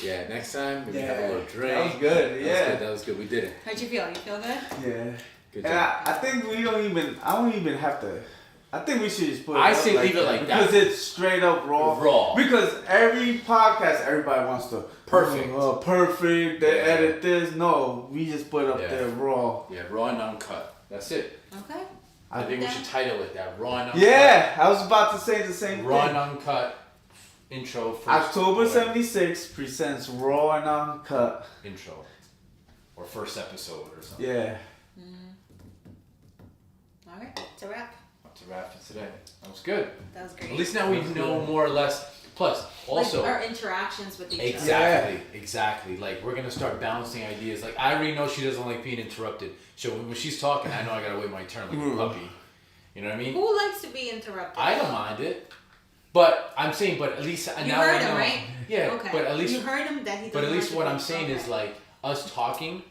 Yeah, next time we have a little drink. That was good. That was good. We did it. How'd you feel? You feel good? Yeah. Good And job. I think I don't even have to. I think we should just put it I up say leave it like because that. it's straight up raw. Raw. Because every podcast, everybody wants to Perfect. Perfect. They edit this. No, we just put up there raw. Yeah, raw and uncut. That's it. Okay. I think we should title it that. Raw and uncut. Yeah, I was about to say the same Raw thing. and uncut intro first. October 76 presents Raw and Uncut. Intro. Or first episode or something. Yeah. All right, it's a wrap. That's a wrap for today. That was good. That was great. At least now we know more or less. Plus, also. Like our interactions with each other. Exactly. Like, we're going to start balancing ideas. Like, I already know she doesn't like being interrupted. So when she's talking, I know I got to wait my turn like a puppy. You know what I mean? Who likes to be interrupted? I don't mind it. But I'm saying, but at least you now heard I know. him, right? Yeah, okay. but at least you heard him that he. But at least what I'm saying is like us talking,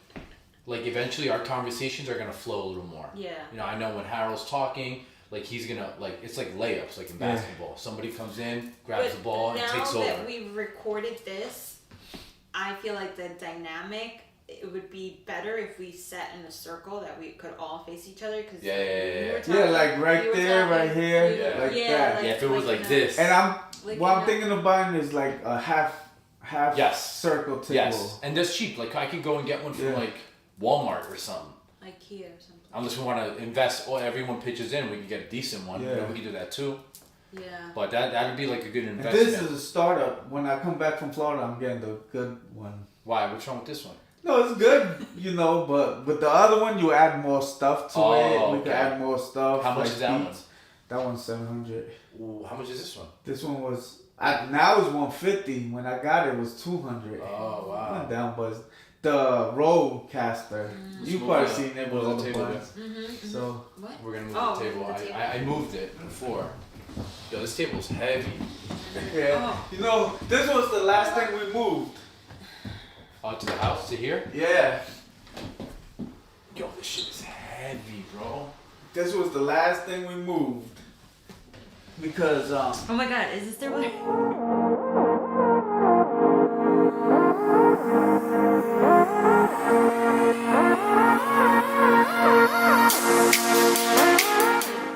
like eventually our conversations are gonna flow a little more. Yeah. You know, I know when Harold's talking, like he's gonna like it's like layups, like in basketball. Somebody comes in, grabs the ball, and takes over. Now that we've recorded this, I feel like the dynamic. It would be better if we sat in a circle that we could all face each other. Cause Yeah, like right there, right here, like that. Like, if it was like this. And what I'm thinking of buying is like a half circle table. Yes, and that's cheap. Like I could go and get one from like Walmart or something. IKEA or something. Unless we want to invest, everyone pitches in, we can get a decent one. Yeah. We can do that too. Yeah. But that would be like a good investment. This is a startup. When I come back from Florida, I'm getting the good one. Why? What's wrong with this one? No, it's good, but with the other one, you add more stuff to it. We can add more stuff. How much is that one? That one's $700. Ooh, how much is this one? This one was now it's $150. When I got it was $200. Oh wow! Went down, but the Rodecaster. You probably seen it with all the buttons. So what? We're gonna move the table. I moved it before. Yo, this table's heavy. Yeah. This was the last thing we moved. To the house, to here? Yeah. Yo, this shit is heavy, bro. This was the last thing we moved. Because, Oh my god, is this their way?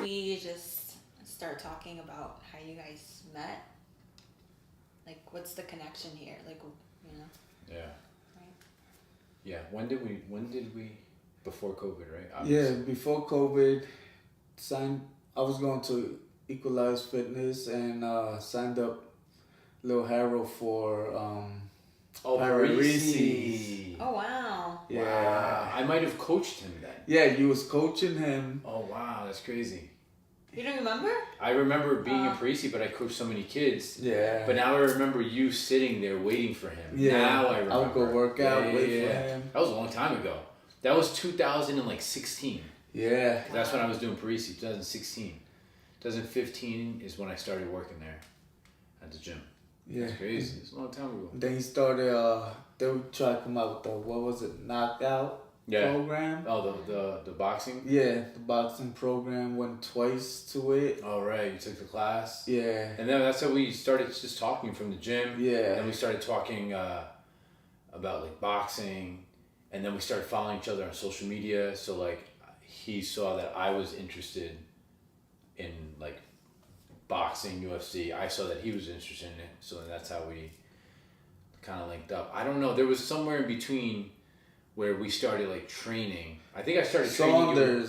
We just start talking about how you guys met. Like, what's the connection here? Like, Yeah. Yeah, when did we, before COVID, right? yeah, before COVID, I was going to Equalize Fitness and signed up Lil Harold for Parisi. Oh, wow. Yeah. Wow. I might have coached him then. Yeah, you was coaching him. Oh, wow, that's crazy. You don't remember? I remember being in Parisi, but I coached so many kids. Yeah. But now I remember you sitting there waiting for him. Yeah. Now I remember. I would go work out, wait for him. That was a long time ago. That was 2016. Yeah. That's when I was doing Parisi, 2016. 2015 is when I started working there at the gym. Yeah. It's crazy. It's a long time ago. Then he started, they would try to come out with knockout program. Oh, the boxing? Yeah, the boxing program, went twice to it. Oh, right. You took the class? Yeah. And then that's how we started just talking from the gym. Yeah. And we started talking about like boxing. And then we started following each other on social media. So like he saw that I was interested in like boxing, UFC. I saw that he was interested in it. So that's how we kind of linked up. I don't know. There was somewhere in between where we started like training. I think I started training you.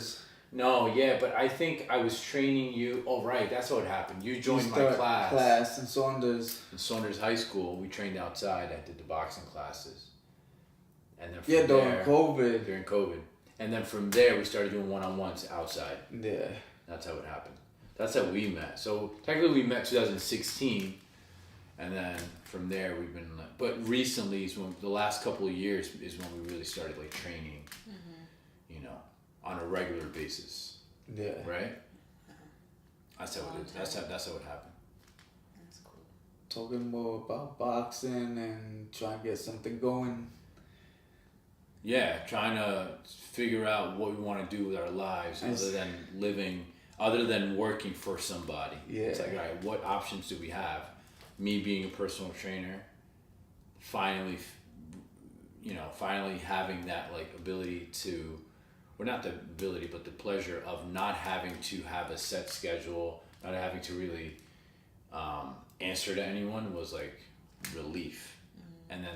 No, yeah, but I think I was training you. Oh, right, that's what happened. You joined my class in Saunders. In Saunders High School. We trained outside. I did the boxing classes. And then during COVID. During COVID. And then from there, we started doing one-on-ones outside. Yeah. That's how it happened. That's how we met. So technically we met 2016. And then from there, we've been like, but recently is when the last couple of years is when we really started like training, you know, on a regular basis. Yeah. Right? That's how it is. That's how it happened. That's cool. Talking more about boxing and trying to get something going. Yeah, trying to figure out what we want to do with our lives other than working for somebody. Yeah. It's like, all right, what options do we have? Me being a personal trainer, finally, finally having that like ability to, or not the ability, but the pleasure of not having to have a set schedule, not having to really answer to anyone was like relief. And then,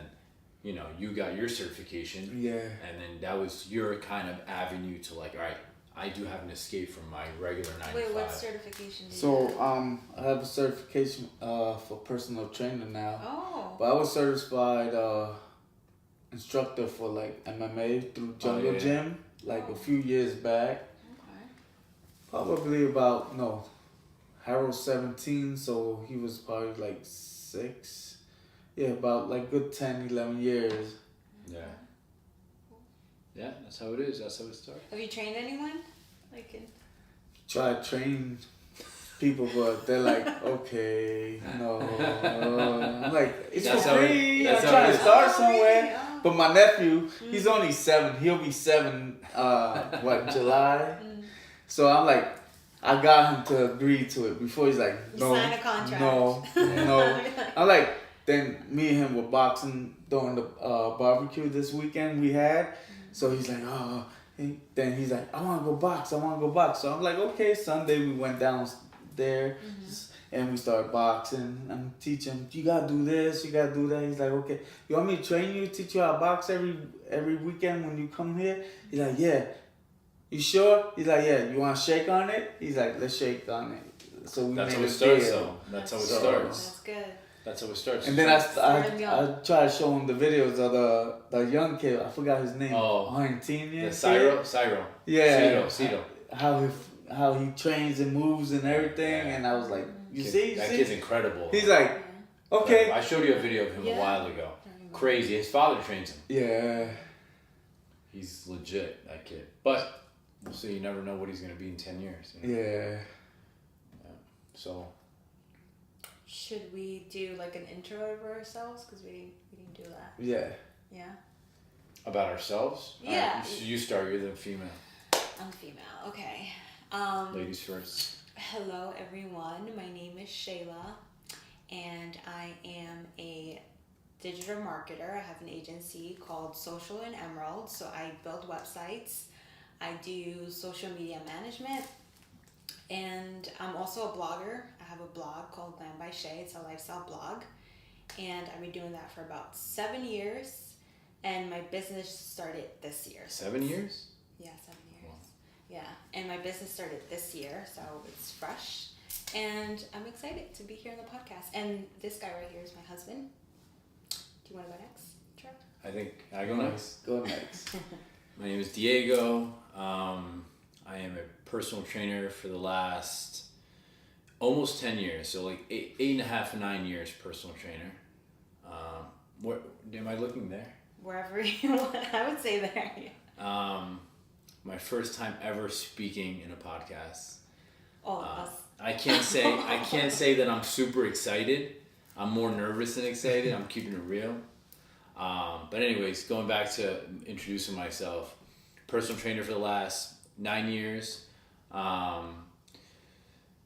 you got your certification. Yeah. And then that was your kind of avenue to like, all right, I do have an escape from my regular 9 to 5. Wait, what certification did you So have? I have a certification for personal trainer now. Oh. But I was certified instructor for like MMA through Jungle Gym like a few years back. Okay. Probably about Harold's 17, so he was probably like 6. Yeah, about like good 10, 11 years. Yeah. Yeah, that's how it is. That's how it starts. Have you trained anyone? Like in... Try to train people, but they're like, okay, no. I'm like, it's That's for how it- free. that's I'm how it trying to is. start Oh, somewhere. really? Oh. But my nephew, he's only 7. He'll be 7, July? So I'm like, I got him to agree to it before he's like, You no, sign a contract. no. I'm like, then me and him were boxing during the barbecue this weekend we had. So he's like, oh. Then he's like, I want to go box. So I'm like, okay. Sunday we went down there and we started boxing. I'm teaching, you got to do this, you got to do that. He's like, okay. You want me to train you, teach you how to box every weekend when you come here? He's like, yeah. You sure? He's like, yeah. You want to shake on it? He's like, let's shake on it. So we That's made how it a starts, deal. though. That's how it So- starts. That's good. That's how it starts. And then I Start try to show him the videos of the young kid. I forgot his name. Oh. Argentinian. The kid. Cyro. Yeah. Cito. How he trains and moves and everything, Yeah. and I was like, you Kid- see, that kid's incredible. He's like, okay. I showed you a video of him a Yeah. while ago. Crazy. His father trains him. Yeah. He's legit, that kid. But we'll see. You never know what he's gonna be in 10 years. Yeah. So. Should we do like an intro of ourselves? Because we didn't do that. Yeah. Yeah. About ourselves. Yeah. Alright, so you start. You're the female. I'm female. Okay. Ladies first. Hello, everyone. My name is Sheila, and I am a digital marketer. I have an agency called Social and Emerald. So I build websites. I do social media management, and I'm also a blogger. I have a blog called Glam by Shay. It's a lifestyle blog, and I've been doing that for about 7 years. And my business started this year. 7 years? Yeah, 7 years. Wow. Yeah, and my business started this year, so it's fresh. And I'm excited to be here on the podcast. And this guy right here is my husband. Do you want to go next, Trev? I think I go next. Go next. My name is Diego. I am a personal trainer for the last almost 10 years. So like 8.5, 9 years personal trainer. What am I looking there? Wherever you want. I would say there. Yeah. My first time ever speaking in a podcast. All of us. I can't say that I'm super excited. I'm more nervous than excited. I'm keeping it real. But anyways, going back to introducing myself, personal trainer for the last 9 years.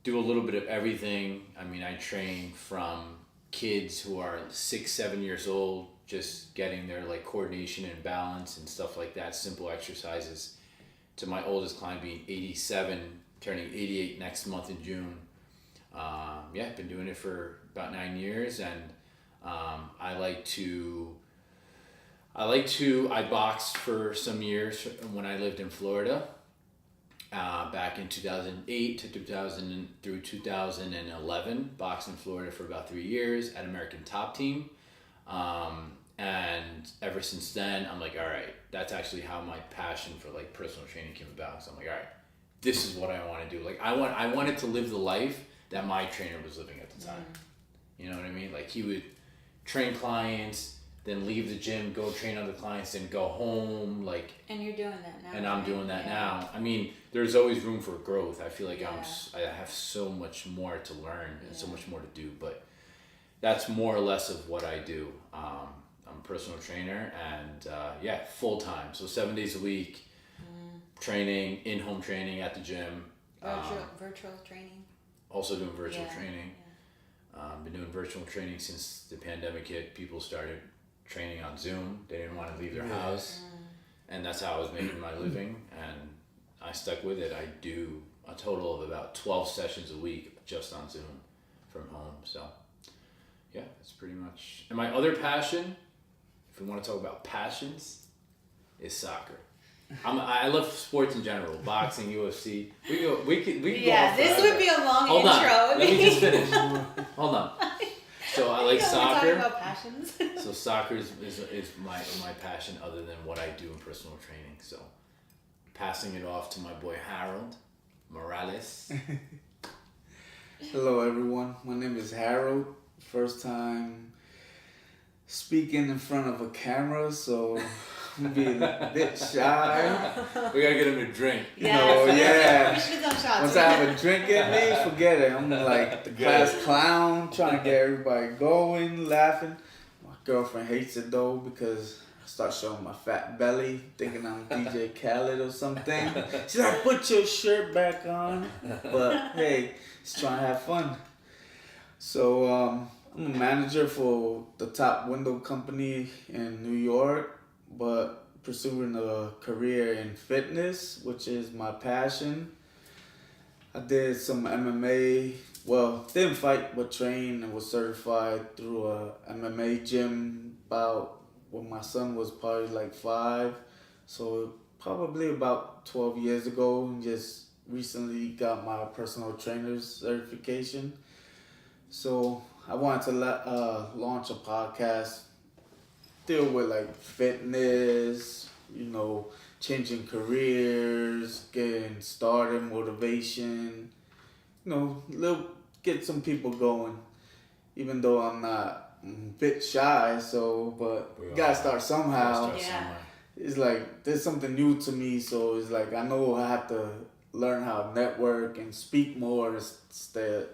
Do a little bit of everything. I mean, I train from kids who are 6, 7 years old, just getting their like coordination and balance and stuff like that, simple exercises, to my oldest client being 87, turning 88 next month in June. Yeah, been doing it for about 9 years, and I boxed for some years when I lived in Florida, back in 2008 through 2011, boxed in Florida for about 3 years at American Top Team. And ever since then, I'm like, all right, that's actually how my passion for like personal training came about. So I'm like, all right, this is what I want to do. Like I wanted to live the life that my trainer was living at the time. You know what I mean? Like he would train clients, then leave the gym, go train other clients, then go home. Like, And you're doing that now. and I'm doing that Yeah. now. I mean, there's always room for growth. I feel like Yeah. I have so much more to learn and so much more to do, but that's more or less of what I do. I'm a personal trainer and full time. So 7 days a week, training, in-home training at the gym. Virtual training. Also doing virtual Yeah. training. Yeah. Been doing virtual training since the pandemic hit. People started training on Zoom. They didn't want to leave their house. And that's how I was making my living. And I stuck with it. I do a total of about 12 sessions a week just on Zoom from home. So yeah, that's pretty much. And my other passion, if we want to talk about passions, is soccer. I love sports in general, boxing, UFC. We could go Yeah, on this forever. would be a long Hold intro. on, let me just finish. Hold on. So I like We're soccer. talking about passions. So soccer is my passion other than what I do in personal training. So passing it off to my boy Harold Morales. Hello, everyone. My name is Harold. First time speaking in front of a camera, so I'm being a bit shy. We gotta get him to drink. Yeah. We should have done shots. Once I have a drink in me, forget it. I'm like the class clown, trying to get everybody going, laughing. My girlfriend hates it though because I start showing my fat belly, thinking I'm DJ Khaled or something. She's like, put your shirt back on. But hey, just trying to have fun. So I'm a manager for the top window company in New York, but pursuing a career in fitness, which is my passion. I did some MMA, well, didn't fight, but trained and was certified through a MMA gym about when my son was probably like 5. So probably about 12 years ago, and just recently got my personal trainer's certification. So I wanted to launch a podcast, deal with like fitness, changing careers, getting started, motivation, get some people going. Even though I'm not a bit shy, but you gotta start somehow. It's like there's something new to me, so it's like I know I have to learn how to network and speak more instead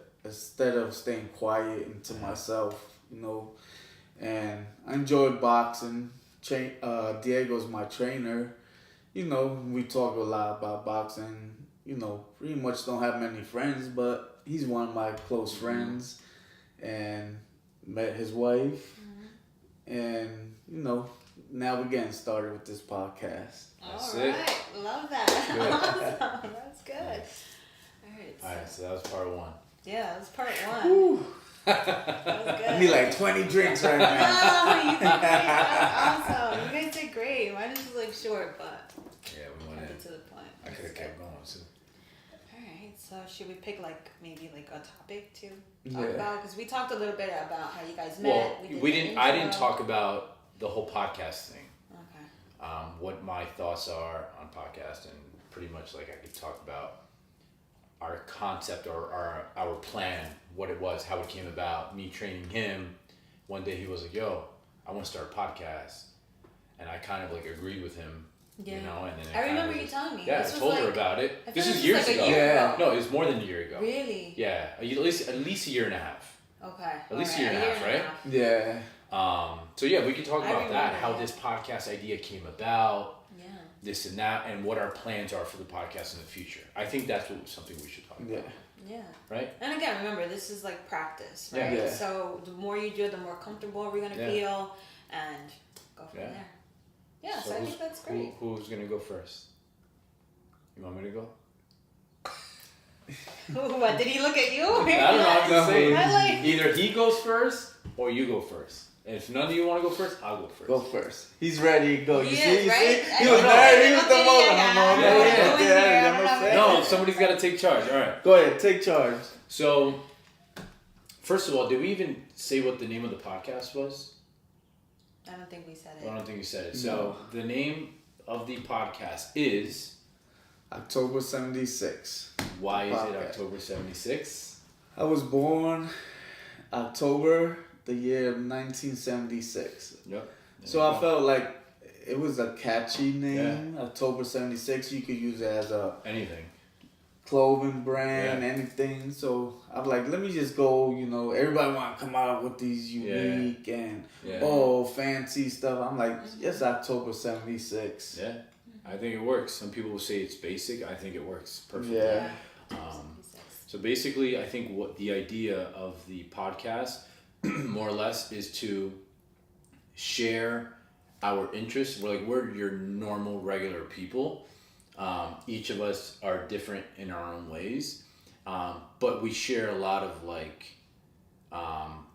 of staying quiet into myself, And I enjoyed boxing. Diego's my trainer. We talk a lot about boxing. Pretty much don't have many friends, but he's one of my close friends. And met his wife. And, now we're getting started with this podcast. That's All right. Love that. Awesome. That's good. All right. So that was part 1. Yeah, that was part 1. That was good. I need like 20 drinks right now. No, you did great. That was awesome. You guys did great. Mine was like short, but Yeah, we went in. to the point. I could have kept going too. Alright, so should we pick maybe a topic to talk about? Because we talked a little bit about how you guys met. Well, I didn't talk about the whole podcast thing. Okay. What my thoughts are on podcast, and pretty much I could talk about our concept or our plan, what it was, how it came about, me training him. One day he was like, yo, I want to start a podcast. And I kind of agreed with him, Yeah. And then I remember you telling me. Yeah, This I told was her about it. I This feel is like years a ago. year ago. No, it was more than a year ago. Really? Yeah, at least a year and a half. Okay. At least a year and a half, right? Yeah. So yeah, we could talk about that, remember, how yeah. this podcast idea came about, Yeah. this and that, and what our plans are for the podcast in the future. I think that's something we should talk about. Yeah. Right? And again, remember, this is practice, right? Yeah. So the more you do it, the more comfortable we're going to feel, and go from there. Yeah, so I think that's great. Who's going to go first? You want me to go? What, did he look at you? I don't know, I'm just saying. I Either he goes first, or you go first. And if none of you want to go first, I'll go first. Go first. He's ready to go. He You is, see? right? He was there. He was the Yeah. No, somebody's got to take charge. All right. Go ahead. Take charge. So, first of all, did we even say what the name of the podcast was? I don't think we said it. I don't think you said it. So, the name of the podcast is... October 76. Why is it October 76? I was born October, the year of 1976. Yep. So I felt like it was a catchy name. October 76. You could use it as a anything. Clothing brand, anything. So I'm like, let me just go, everybody want to come out with these unique and fancy stuff. I'm like, yes, October 76. Yeah. I think it works. Some people will say it's basic. I think it works perfectly. Yeah. So basically, I think what the idea of the podcast, more or less, is to share our interests. We're your normal, regular people. Each of us are different in our own ways, but we share a lot of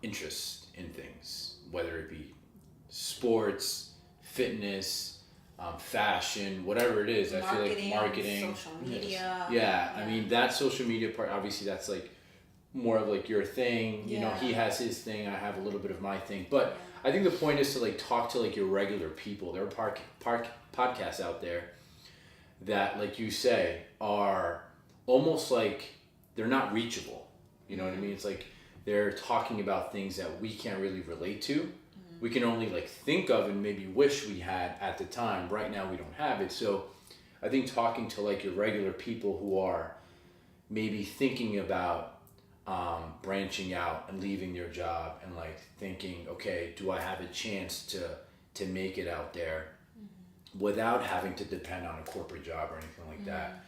interest in things, whether it be sports, fitness, fashion, whatever it is. I feel like marketing, social media. Yeah, I mean that social media part. Obviously, that's like more of like your thing. You know, he has his thing. I have a little bit of my thing. But I think the point is to like talk to like your regular people. There are podcasts out there that, like you say, are almost like they're not reachable. You know what I mean? It's like they're talking about things that we can't really relate to. We can only like think of and maybe wish we had at the time. Right now we don't have it. So I think talking to like your regular people who are maybe thinking about branching out and leaving their job and like thinking, okay, do I have a chance to make it out there without having to depend on a corporate job or anything like that.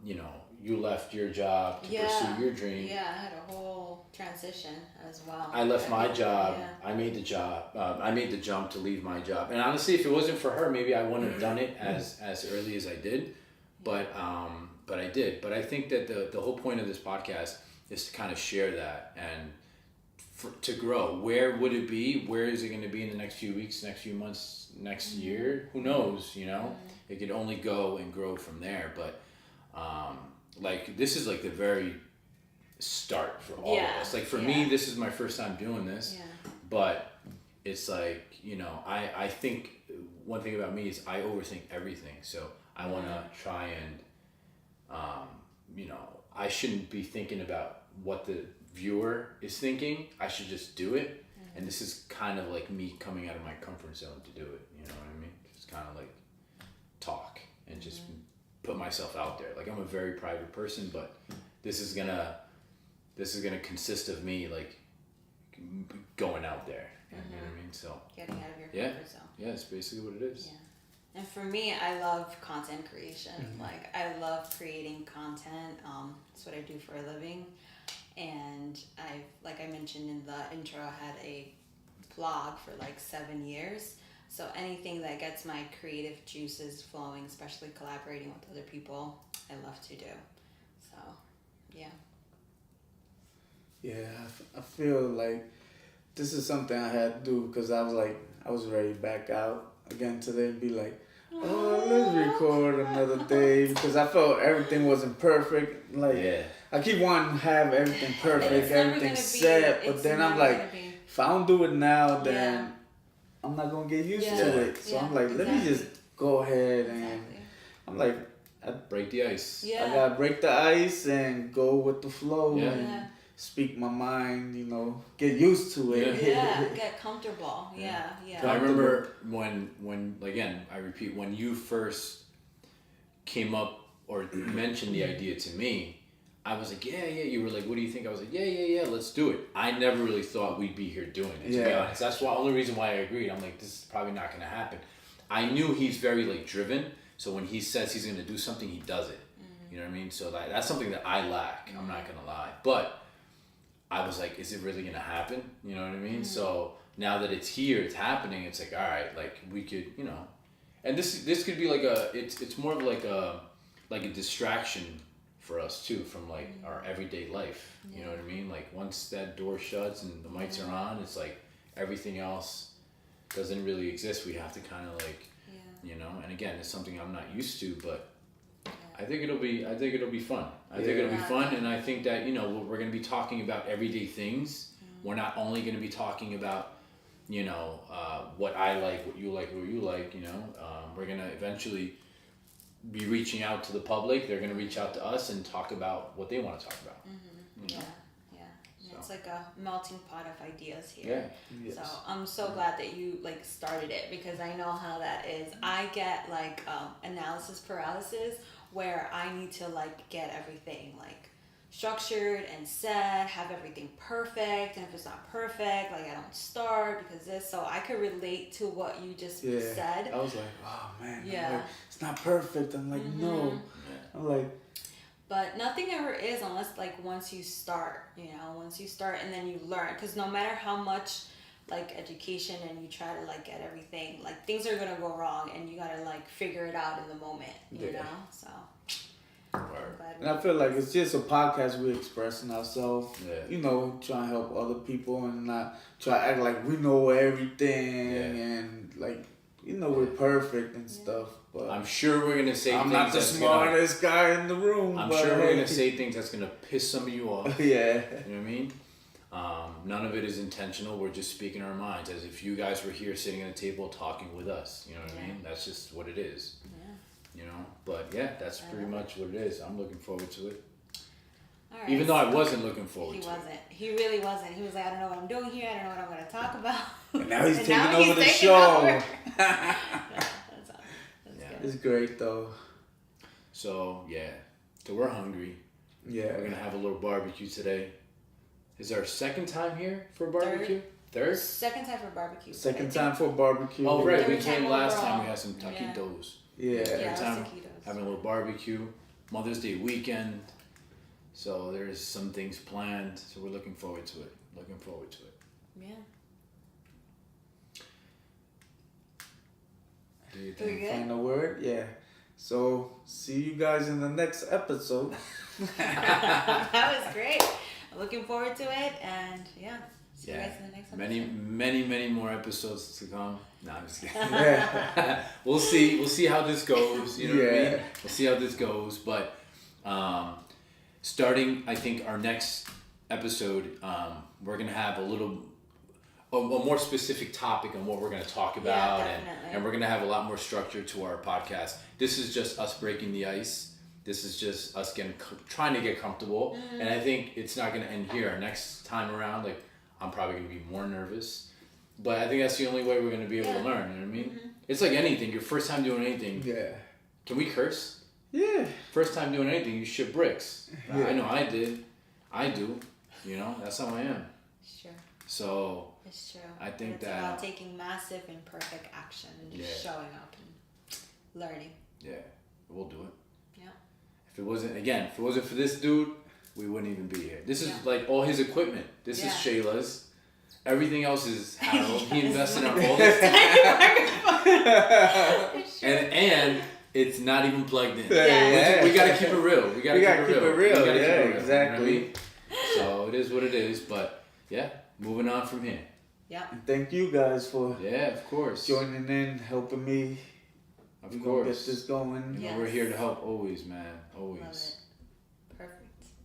You know, you left your job to pursue your dream. Yeah, I had a whole transition as well. I left my job. I made the job. I made the jump to leave my job. And honestly, if it wasn't for her, maybe I wouldn't have done it as early as I did. But I did. But I think that the whole point of this podcast is to kind of share that and to grow. Where would it be? Where is it going to be in the next few weeks, next few months, next year? Who knows? You know, it could only go and grow from there. But like this is like the very start for all of us. Like for me, this is my first time doing this. But it's like, you know, I think one thing about me is I overthink everything. So I want to try and, you know, I shouldn't be thinking about what the viewer is thinking. I should just do it. And this is kind of like me coming out of my comfort zone to do it. You know what I mean? Just kind of like talk and just put myself out there. Like I'm a very private person, but this is gonna consist of me like going out there. You know what I mean? So getting out of your comfort zone. Yeah, it's basically what it is. Yeah. And for me, I love content creation. Like I love creating content. That's what I do for a living. And like I mentioned in the intro, I had a blog for like 7 years. So anything that gets my creative juices flowing, especially collaborating with other people, I love to do. So, yeah. Yeah, I feel like this is something I had to do because I was ready to back out again today and be like, let's record another day because I felt everything wasn't perfect. Like, I keep wanting to have everything perfect, everything set, but then I'm like, if I don't do it now, then I'm not gonna get used to it. So I'm like, let me just go ahead and I'm like, I break the ice. I gotta break the ice and go with the flow and speak my mind, you know, get used to it. Get comfortable. Yeah. I remember when again, I repeat, when you first came up or mentioned the idea to me, I was like, yeah. You were like, what do you think? I was like, yeah, let's do it. I never really thought we'd be here doing it, to be honest. That's the only reason why I agreed. I'm like, this is probably not going to happen. I knew he's very like driven. So when he says he's going to do something, he does it. You know what I mean? So that's something that I lack. I'm not going to lie. But I was like, is it really going to happen? You know what I mean? So now that it's here, it's happening. It's like, all right, like we could, you know, and this could be like it's more of like a distraction for us too from like our everyday life. You know what I mean? Like once that door shuts and the mics are on, it's like everything else doesn't really exist. We have to kind of like, you know, and again, it's something I'm not used to, but I think it'll be fun. I think it'll be fun, and I think that, you know, we're going to be talking about everyday things. We're not only going to be talking about, you know, what I like, what you like, you know. We're going to eventually be reaching out to the public. They're going to reach out to us and talk about what they want to talk about. You know? So. It's like a melting pot of ideas here. Yes. So I'm so glad that you like started it, because I know how that is. I get like analysis paralysis, where I need to like get everything like structured and set, have everything perfect, and if it's not perfect, like I don't start because this. So I could relate to what you just said. I was like, oh man, like, it's not perfect. I'm like, no. I'm like, but nothing ever is unless like once you start, and then you learn, because no matter how much like education and you try to like get everything, like things are gonna go wrong and you gotta like figure it out in the moment, you know? So and I feel like it's just a podcast we're expressing ourselves. Yeah. You know, trying to help other people and not try to act like we know everything and like, you know, we're perfect and stuff. But I'm sure we're gonna say I'm things not the that's smartest guy in the room. I'm but sure we're hey. gonna say things that's gonna piss some of you off. Yeah. You know what I mean? None of it is intentional. We're just speaking our minds as if you guys were here sitting at a table talking with us. You know what I mean? That's just what it is. Yeah. You know? But yeah, that's pretty much what it is. I'm looking forward to it. All right, Even though I wasn't looking forward to He it. wasn't. He really wasn't. He was like, I don't know what I'm doing here. I don't know what I'm going to talk about. And now he's And taking now over the taking show. over. That's awesome. That's good. It's great though. So yeah. So we're hungry. Yeah. We're gonna have a little barbecue today. Is our second time here for barbecue? Third? Second time for barbecue. Second time for barbecue. Oh right, we Third time came last overall. time. We had some taquitos. Yeah. Third Yeah, time taquitos. having a little barbecue. Mother's Day weekend. So there's some things planned. So we're looking forward to it. Looking forward to it. Yeah. Do you We think? good? Final word? Yeah. So see you guys in the next episode. That was great. I'm looking forward to it, and yeah, see you Yeah. guys in the next episode. Many more episodes to come. Nah, I'm just kidding. Yeah. We'll see. We'll see how this goes. You know what I Yeah. mean? We'll see how this goes. But starting, I think our next episode, we're gonna have a more specific topic on what we're gonna talk about, definitely. and we're gonna have a lot more structure to our podcast. This is just us breaking the ice. This is just us trying to get comfortable, and I think it's not gonna end here. Next time around, like I'm probably gonna be more nervous, but I think that's the only way we're gonna be able to learn. You know what I mean? It's like anything. Your first time doing anything. Yeah. Can we curse? Yeah. First time doing anything, you shit bricks. Yeah. I know I did. I do. You know, that's how I am. It's true. So It's true. I think it's that- about taking massive and perfect action and just showing up and learning. yeah, we'll do it. Yeah. If it wasn't for this dude, we wouldn't even be here. This is Yeah. like all his equipment. This is Yeah. Shayla's. Everything else is Harold. He Yes. invested in all this. It's true. And it's not even plugged in. Yeah. We gotta keep it real. We gotta keep it real. We gotta keep Yeah, it real, exactly. you know what I mean? So it is what it is. But yeah, moving on from here. Yeah. Thank you guys for Yeah, of course. joining in, helping me. Of We're gonna course. get this going. You know, Yes. we're here to help always, man. Love Always. it. Perfect.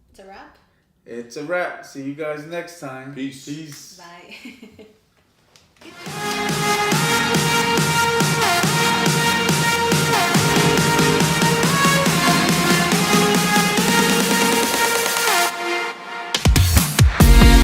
It's a wrap. It's a wrap. See you guys next time. Peace. Peace. Bye.